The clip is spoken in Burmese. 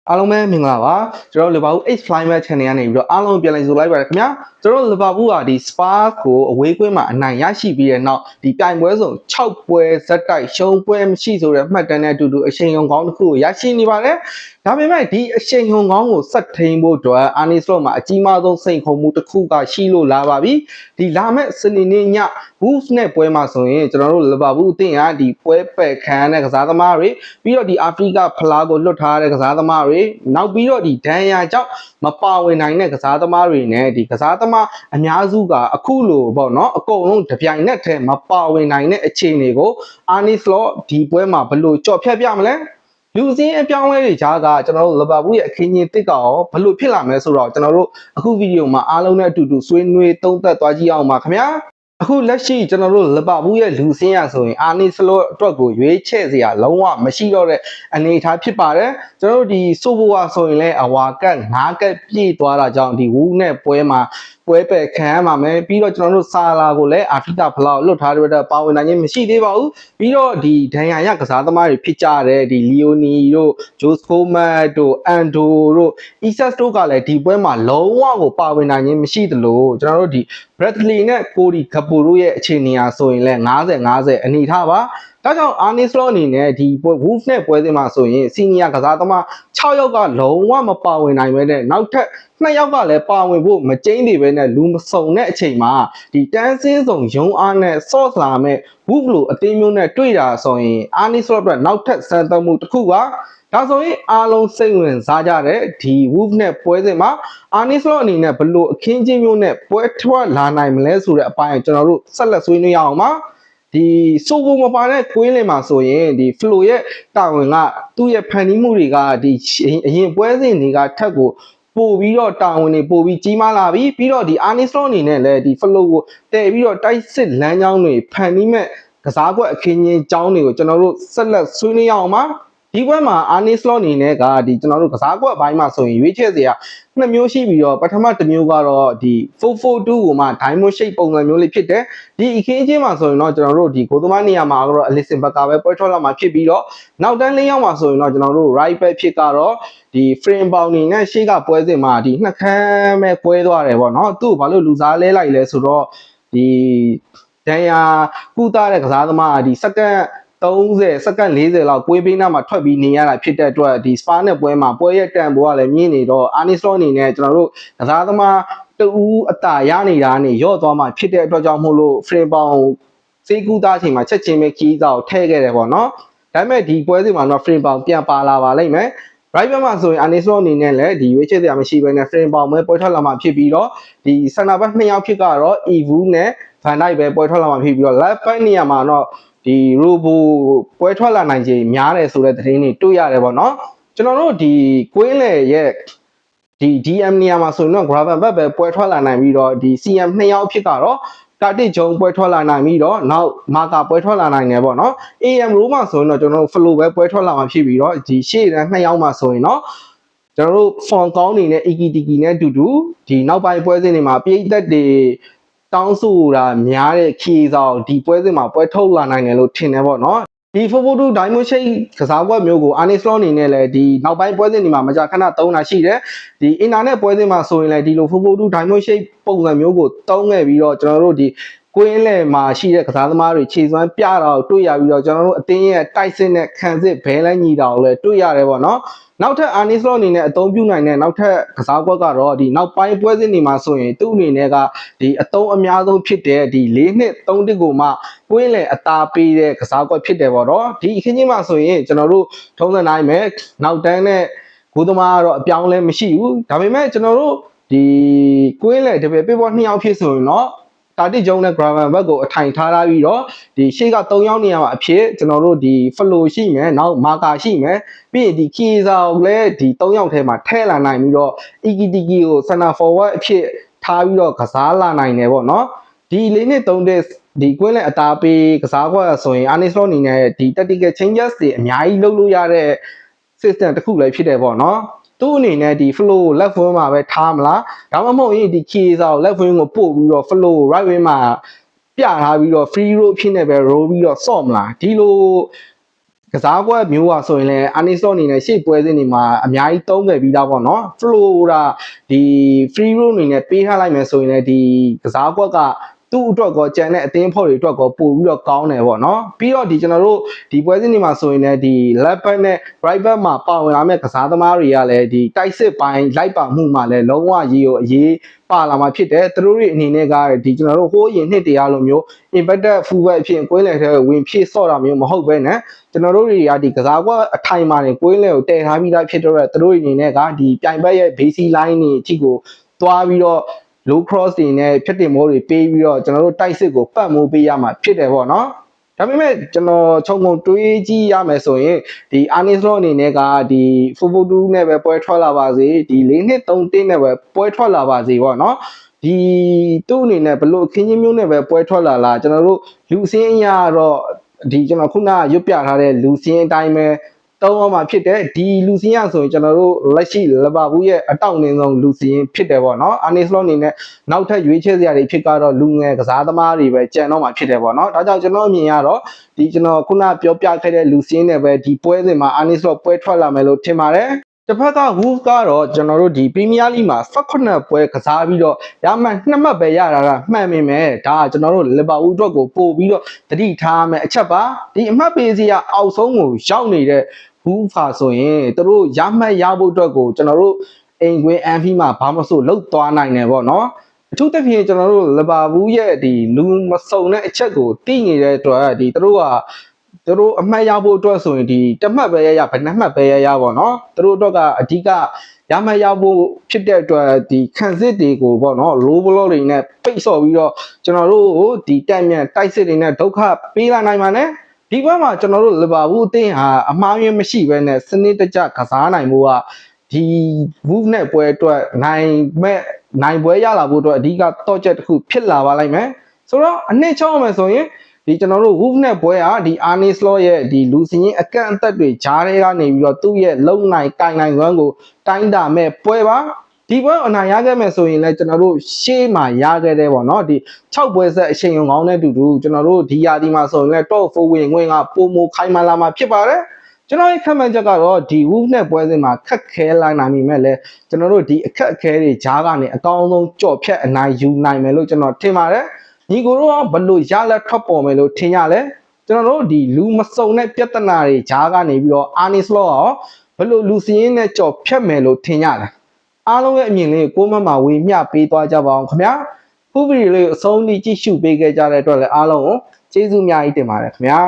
အားလုံးပဲမင်္ဂလာပါကျွန်တော်လီဗာပူး H Flymat Channel ကနေပြီးတော့အားလုံးပြန်လည်ဆိုလိုက်ပါတယ်ခင်ဗျာကျွန်တော်လီဗာပူးကဒီ Spurs ကိုအဝေးကွင်းမှာအနိုင်ရရှိပြီးတဲ့နောက်ဒီပြိုင်ပွဲစုံ6ပွဲဇက်တိုက်ရှုံးပွဲမရှိဆိုတဲ့မှတ်တမ်းနဲ့အတူတူအရှိန်ရုံကောင်းတစ်ခုကိုရရှိနေပါတယ်ဒါပေမဲ့ဒီအရှိန်ရုံကောင်းကိုဆက်ထိန်ဖို့အတွက်အာနီစလော့မှာအကြီးမားဆုံးစိန်ခေါ်မှုတစ်ခုကရှိလို့လာပါပြီဒီလာမဲ့စနေနေ့ည Wolves နဲ့ပွဲမှာဆိုရင်ကျွန်တော်တို့လီဗာပူးအသင်းကဒီပွဲပယ်ခံတဲ့ကစားသမားတွေပြီးတော့ဒီအာဖရိကဖလားကိုလွတ်ထားတဲ့ကစားသမားတွေနောက်ပြီးတော့ဒီဒဏ်ရာကြောင့်မပါဝင်နိုင်တဲ့ကစားသမားတွေနဲ့ဒီကစားသမားအများစုကအခုလိုပေါ့နော်အကုန်လုံးတပြိုင်နက်တည်းမပါဝင်နိုင်တဲ့အခြေအနေကိုအာနီစလော့ဒီပွဲမှာဘယ်လိုကြော်ဖြတ်ပြမလဲလူစင်းအပြောင်းလဲတွေကြားကကျွန်တော်တို့လီဗာပူးရဲ့အခင်းကြီးတစ်ကရောဘယ်လိုဖြစ်လာမလဲဆိုတော့ကျွန်တော်တို့အခုဗီဒီယိုမှာအားလုံးနဲ့အတူတူဆွေးနွေးသုံးသပ်သွားကြည့်အောင်ပါခင်ဗျာအခုလက်ရှိကျွန်တော်တို့လီဗာပူးရဲ့လူစင်းရဆိုရင်အာနီစလော့အတွက်ကိုရွေးချယ်စရာလုံးဝမရှိတော့တဲ့အနေအထားဖြစ်ပါတယ်ကျွန်တော်တို့ဒီဆိုဘိုဝါဆိုရင်လည်းအဝါကတ်9ကတ်ပြည့်သွားတာကြောင့်ဒီဝူးနဲ့ပွဲမှာပွဲပယ်ခံရမှာမယ်ပြီးတော့ကျွန်တော်တို့ဆာလာကိုလည်းအာဖရိကဖလားလွတ်ထားတဲ့အတွက်ပါဝင်နိုင်ခြင်းမရှိသေးပါဘူးပြီးတော့ဒီဒဏ်ရာရကစားသမားတွေဖြစ်ကြတဲ့ဒီလီယိုနီတို့ဂျိုစကိုမတ်တို့အန်ဒိုတို့အီဆက်စ်တို့ကလည်းဒီပွဲမှာလုံးဝကိုပါဝင်နိုင်ခြင်းမရှိသလိုကျွန်တော်တို့ဒီဘရက်ဒလီနဲ့ကိုဒီဂပိုတို့ရဲ့အခြေအနေအားဆိုရင်လည်း50-50အနေထားပါဒါကြောင့်အာနီစလော့အနေနဲ့ဒီဝူးနဲ့ပွဲစဉ်မှာဆိုရင်စီနီယာကစားသမား6ယောက်ကလုံးဝမပါဝင်နိုင်ပဲနဲ့နောက်ထပ်2ယောက်ကလည်းပါဝင်ဖို့မကျိန်းသေးပဲနဲ့လူမစုံတဲ့အချိန်မှာဒီတန်းစင်းစုံရုံးအားနဲ့ source လာမဲ့ဝူးလိုအသေးမျိုးနဲ့တွေ့တာဆိုရင်အာနီစလော့အတွက်နောက်ထပ်စံတမှုတစ်ခုကဒါဆိုရင်အားလုံးစိတ်ဝင်စားကြတဲ့ဒီ Wolves နဲ့ပွဲစဉ်မှာအာနီစလော့အနေနဲ့ဘယ်လိုအခင်းချင်းမျိုးနဲ့ပွဲထွက်လာနိုင်မလဲဆိုတဲ့အပိုင်းကျွန်တော်တို့ဆက်လက်ဆွေးနွေးရအောင်ပါဒီဆိုဘိုမပါတဲ့ကွင်းလင်မှာဆိုရင်ဒီ flow ရဲ့တာဝန်ကသူ့ရဲ့ဖန်တီးမှုတွေကဒီအရင်ပွဲစဉ်တွေကထက်ကိုပို့ပြီးတော့တာဝန်တွေပို့ပြီးကြီးမားလာပြီပြီးတော့ဒီအာနီစလော့အနေနဲ့လည်းဒီ flow ကိုတည်ပြီးတော့တိုက်စစ်လမ်းကြောင်းတွေဖန်တီးမဲ့ကစားကွက်အခင်းချင်းကြောင်းတွေကိုကျွန်တော်တို့ဆက်လက်ဆွေးနွေးရအောင်ပါဒီဘက်မှာအာနီစလော့အနေနဲ့ကဒီကျွန်တော်တို့ကစားကွက်အပိုင်းမှာဆိုရင်ရွေးချယ်စရာနှစ်မျိုးရှိပြီးတော့ပထမတစ်မျိုးကတော့ဒီ442ကိုမှ diamond shape ပုံစံမျိုးလေးဖြစ်တယ်ဒီအခင်းချင်းမှာဆိုရင်တော့ကျွန်တော်တို့ဒီဂိုးသမားနေရာမှာကတော့ Alisson Becker ပဲပွဲထွက်လာမှာဖြစ်ပြီးတော့နောက်တန်းလေးရောက်မှာဆိုရင်တော့ကျွန်တော်တို့ right back ဖြစ်ကတော့ဒီ frame ပေါင်နေနဲ့ရှေ့ကပွဲစဉ်မှာဒီနှစ်ခမ်းပဲပွဲသွားတယ်ပေါ့နော်သူ့ကိုဘာလို့လူစားလဲလိုက်လဲဆိုတော့ဒီဒန်ယာကုသတဲ့ကစားသမားဒီစက္ကန့်30စက္ကန့်40လောက်ပွဲပေးနာမှာထွက်ပြီးနေရတာဖြစ်တဲ့အတွက်ဒီစပါနဲ့ပွဲမှာပွဲရဲ့တန်ဖိုးကလည်းမြင့်နေတော့အာနီစလော့အနေနဲ့ကျွန်တော်တို့ကစားသမားတူအတာရနေတာနေရော့သွားမှဖြစ်တဲ့အတွက်ကြောင့်မို့လို့ frame ပေါင်စေးကူသားချိန်မှာချက်ချင်းပဲခီးစားကိုထည့်ခဲ့တယ်ပေါ့နော်ဒါပေမဲ့ဒီပွဲစဉ်မှာတော့ frame ပေါင်ပြန်ပါလာပါလိမ့်မယ်right back မှာဆိုရင်အာနီစလော့အနေနဲ့လည်းဒီရွေးချယ်စရာမရှိဘဲနဲ့ frame ပေါင်ပဲပွဲထွက်လာမှာဖြစ်ပြီးတော့ဒီ center back 2ယောက်ဖြစ်ကတော့ Evu နဲ့ Van Dijk ပဲပွဲထွက်လာမှာဖြစ်ပြီးတော့ left back နေရာမှာတော့ဒီရိုဘိုပွဲထွက်လာနိုင်ခြေများတယ်ဆိုတဲ့သတင်းတွေတွေ့ရတယ်ပေါ့နော်ကျွန်တော်တို့ဒီကွင်းလေရဲ့ဒီ DM နေရာမှာဆိုရင်တော့ Graven ဘက်ပဲပွဲထွက်လာနိုင်ပြီးတော့ဒီ CM 2ယောက်ဖြစ်ကတော့တာတစ်ဂျုံပွဲထွက်လာနိုင်ပြီးတော့နောက်မာကာပွဲထွက်လာနိုင်တယ်ပေါ့နော် AM row မှာဆိုရင်တော့ကျွန်တော်တို့ flow ပဲပွဲထွက်လာမှာဖြစ်ပြီးတော့ဒီရှေ့တန်း2ယောက်မှာဆိုရင်တော့ကျွန်တော်တို့ form ကောင်းနေတဲ့ EKTK နဲ့အတူတူဒီနောက်ပိုင်းပွဲစဉ်တွေမှာပြည်သက်တွေတောင်းဆိုတာများတဲ့ခီးဆောင်ဒီပွဲစဉ်မှာပွဲထုတ်လာနိုင်တယ်လို့ထင်တယ်ပေါ့နော်ဒီ442 diamond shape ကစားကွက်မျိုးကိုအာနီစလော့အနေနဲ့လည်းဒီနောက်ပိုင်းပွဲစဉ်တွေမှာမကြာခဏသုံးတာရှိတယ်ဒီ internet ပွဲစဉ်မှာဆိုရင်လည်းဒီလို442 diamond shape ပုံစံမျိုးကိုသုံးခဲ့ပြီးတော့ကျွန်တော်တို့ဒီကွင်းလယ်မှာရှိတဲ့ကစားသမားတွေခြေစွမ်းပြတာကိုတွေ့ရပြီးတော့ကျွန်တော်တို့အသင်းရဲ့တိုက်စစ်နဲ့ခံစစ်ဘဲလန်းညီတာကိုလည်းတွေ့ရတယ်ပေါ့နော်နောက်ထပ်အာနီစလော့အနေနဲ့အသုံးပြုနိုင်တဲ့နောက်ထပ်ကစားကွက်ကတော့ဒီနောက်ပိုင်းပွဲစဉ်တွေမှာဆိုရင်သူ့အနေနဲ့ကဒီအသုံးအများဆုံးဖြစ်တဲ့ဒီ4-2-3-1ကိုမှကွင်းလယ်အသာပေးတဲ့ကစားကွက်ဖြစ်တယ်ပေါ့နော်ဒီအခင်းကြီးမှာဆိုရင်ကျွန်တော်တို့ထုံးစံတိုင်းပဲနောက်တန်းနဲ့ဂိုးသမားကတော့အပြောင်းလဲမရှိဘူးဒါပေမဲ့ကျွန်တော်တို့ဒီကွင်းလယ်တပည့်ပေးပေါ်2ယောက်ဖြစ်ဆိုရင်တော့တာတစ်ဂျုံနဲ့ Graven ဘက်ကိုအထိုင်ထားပြီးတော့ဒီရှေ့က3ယောက်နေရာမှာအဖြစ်ကျွန်တော်တို့ဒီ flow ရှိမယ်နောက်မာကာရှိမယ်ပြီးရင်ဒီ key ဆောင်လည်းဒီ3ယောက်ထဲမှာထည့်လာနိုင်ပြီးတော့ EKTK ကို center forward အဖြစ်ထားပြီးတော့ကစားလာနိုင်တယ်ပေါ့နော်ဒီ4-2-3-1ဒီကွင်းလယ်အသားပေးကစားကွက်ဆိုရင်အာနီစလော့အနေနဲ့ဒီ tactical changes တွေအများကြီးလုပ်လို့ရတဲ့ system တစ်ခုလည်းဖြစ်တယ်ပေါ့နော်သူ့အနေနဲ့ဒီ flow left wing မှာပဲထားမလားဒါမှမဟုတ်ရင်ဒီ key ဆောင် left wing ကိုပို့ပြီးတော့ flow right wing မှာပြထားပြီးတော့ free roll ဖြစ်နေပဲ roll ပြီးတော့ ဆော့မလားဒီလို ကစားကွက်မျိုးอ่ะဆိုရင်လည်း Anislo အနေနဲ့ရှေ့ပွဲစဉ်တွေမှာအများကြီးသုံးခဲ့ပြီးသားပေါ့နော် Flora ဒီ free roll အနေနဲ့ပေးထားလိုက်မယ်ဆိုရင်လည်းဒီကစားကွက်ကသူ့အတွက်ကောကြံတဲ့အသင်းဖို့တွေအတွက်ကောပို့ပြီးတော့ကောင်းတယ်ပေါ့နော်ပြီးတော့ဒီကျွန်တော်တို့ဒီပွဲစဉ်တွေမှာဆိုရင်လည်းဒီ left back နဲ့ right back မှာပါဝင်လာမဲ့ကစားသမားတွေကလည်းဒီတိုက်စစ်ပိုင်းလိုက်ပါမှုမှာလည်းလုံးဝရေးကိုအရေးပါလာမှာဖြစ်တယ်သူတို့တွေအနေနဲ့ကဒီကျွန်တော်တို့ဟိုးရင်နှစ်တရားလိုမျိုး impacted fullback အဖြစ်ကွင်းလည်ထဲဝင်ဖြည့်ဆော့တာမျိုးမဟုတ်ဘဲနဲ့ကျွန်တော်တို့တွေကဒီကစားကွက်အထိုင်မှာနေကွင်းလည်ကိုတည်ထားပြီးသားဖြစ်တော့သူတို့အနေနဲ့ကဒီပြိုင်ဘက်ရဲ့ basic line တွေအထိကိုသွားပြီးတော့low cross တွေနဲ့ဖြတ်တင်မိုးတွေပေးပြီးတော့ကျွန်တော်တို့တိုက်စစ်ကိုပတ်မိုးပေးရမှာဖြစ်တယ်ပေါ့နော်ဒါပေမဲ့ကျွန်တော်ခြုံငုံတွေးကြည့်ရမယ်ဆိုရင်ဒီ Anislo အနေနဲ့ကဒီ 442 နဲ့ပဲပွဲထွက်လာပါစေဒီ4-2-3-1နဲ့ပဲပွဲထွက်လာပါစေပေါ့နော်ဒီသူ့အနေနဲ့ဘလို့ခင်းချင်းမျိုးနဲ့ပဲပွဲထွက်လာလားကျွန်တော်တို့လူစင်းအရာတော့ဒီကျွန်တော်ခုနရွတ်ပြထားတဲ့လူစင်းအတိုင်းပဲတောင်းအောင်မှာဖြစ်တဲ့ဒီလူစင်းရဆိုရင်ကျွန်တော်တို့လက်ရှိလီဗာပူးရဲ့အတောက်အနှင်းဆုံးလူစင်းဖြစ်တယ်ပေါ့နော် Anislo အနေနဲ့နောက်ထပ်ရွေးချယ်စရာတွေဖြစ်ကတော့လူငယ်ကစားသမားတွေပဲကြံတော့မှာဖြစ်တယ်ပေါ့နော်ဒါကြောင့်ကျွန်တော်အမြင်ကတော့ဒီကျွန်တော်ခုနပြောပြခဲ့တဲ့လူစင်းနဲ့ပဲဒီပွဲစဉ်မှာ Anislo ပွဲထွက်လာမယ်လို့ထင်ပါတယ်တစ်ဖက်က Wolves ကတော့ကျွန်တော်တို့ဒီ Premier League မှာ18ပွဲကစားပြီးတော့ရမှန်2မှတ်ပဲရတာကမှန်ပေမဲ့ဒါကကျွန်တော်တို့လီဗာပူးအတွက်ကိုပို့ပြီးတော့တတိထားမယ်အချက်ပါဒီအမှတ်ပေးစီကအောက်ဆုံးကိုရောက်နေတဲ့ဘူးဖာဆိုရင်တို့ရမှတ်ရဖို့အတွက်ကိုကျွန်တော်တို့အိမ်ကွင်းအန်ဖီမှာဘာမဆိုလှုပ်သွားနိုင်တယ်ပေါ့နော်အထူးသဖြင့်ကျွန်တော်တို့လီဗာပူးရဲ့ဒီလူမစုံတဲ့အချက်ကိုသိနေတဲ့အတွက်ဒီတို့အမှတ်ရဖို့အတွက်ဆိုရင်ဒီတမှတ်ပဲရဘယ်နှမှတ်ပဲရပေါ့နော်တို့အတွက်ကအဓိကရမှတ်ရဖို့ဖြစ်တဲ့အတွက်ဒီခံစစ်တွေကိုပေါ့နော် low block တွေနဲ့ပိတ်ဆော့ပြီးတော့ကျွန်တော်တို့ဒီတက်မြန်တိုက်စစ်တွေနဲ့ဒုက္ခပေးလာနိုင်ပါနဲ့ဒီဘက်မှာကျွန်တော်တို့လီဗာပူးအသင်းဟာအမှားယွင်းမရှိဘဲနဲ့စနစ်တကျကစားနိုင်မှုကဒီ Wolves နဲ့ပွဲအတွက်နိုင်ပွဲရလာဖို့အတွက်အဓိကတော့ချက်တစ်ခုဖြစ်လာပါလိမ့်မယ်ဆိုတော့အနှစ်ချောင်းမယ်ဆိုရင်ဒီကျွန်တော်တို့ Wolves နဲ့ပွဲဟာဒီ Anislo ရဲ့ဒီလူစင်းအကန့်အသတ်တွေဂျားတွေကနေပြီးတော့သူ့ရဲ့လုံနိုင်ကိုင်နိုင်စွမ်းကိုတိုင်းတာမဲ့ပွဲပါဒီပွဲအနိုင်ရခဲ့မယ်ဆိုရင်လည်းကျွန်တော်တို့ရှေ့မှာရခဲ့တယ်ပေါ့နော်ဒီ6ပွဲဆက်အချိန်ကောင်းတဲ့တူကျွန်တော်တို့ဒီရာဒီမှာဆိုရင်လည်း top 4 ဝင်ခွင့်ကပုံမခိုင်မာလာမှာဖြစ်ပါတယ်ကျွန်တော်ရဲ့ခံမှန်းချက်ကတော့ဒီ Wolves နဲ့ပွဲစဉ်မှာခက်ခဲလာနိုင်ပြီမဲ့လည်းကျွန်တော်တို့ဒီအခက်အခဲတွေဂျားကနေအကောင်းဆုံးကြော့ဖြတ်အနိုင်ယူနိုင်မယ်လို့ကျွန်တော်ထင်ပါတယ်ညီကိုတို့ကဘလို့ရလက်ထွက်ပေါ်မယ်လို့ထင်ရလဲကျွန်တော်တို့ဒီလူမစုံတဲ့ပြဿနာတွေဂျားကနေပြီးတော့ Anislo ရောဘလို့လူစင်းနဲ့ကြော်ဖြတ်မယ်လို့ထင်ရလဲအားလုံးရဲ့အမြင်လေးကိုမမဝေမျှပေးသွားကြပါအောင်ခင်ဗျာခုဗီဒီယိုလေးကိုအဆုံးထိကြည့်ရှုပေးခဲ့ကြတဲ့အတွက်လည်းအားလုံးကိုကျေးဇူးအများကြီးတင်ပါတယ်ခင်ဗျာ